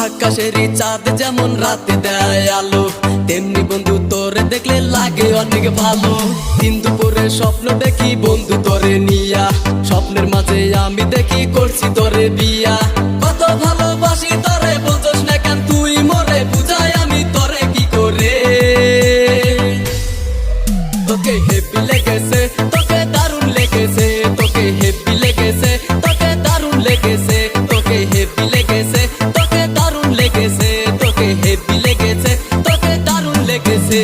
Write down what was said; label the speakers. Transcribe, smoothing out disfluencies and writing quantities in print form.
Speaker 1: আকাশেরই চাঁদ যেমন রাতে দেয় আলো, তেমনি বন্ধু তোরে দেখলে লাগে অনেক ভালো। দিন দুপুরে স্বপ্ন দেখি বন্ধু তোরে নিয়া, স্বপ্নের মাঝে আমি দেখি করছি তোরে বিয়া। কত ভালোবাসি তোরে বুঝোস না কেন তুই মোরে, বুঝাই আমি তোরে কি করে। তোকে হেভি লেগেছে, তোকে দারুণ লেগেছে, তোকে হেভি লেগেছে, তোকে দারুণ লেগেছে, তোকে হেভি লেগেছে, তোকে দারুণ লেগেছে, তোকে হেভি লেগেছে, তোকে দারুণ লেগেছে।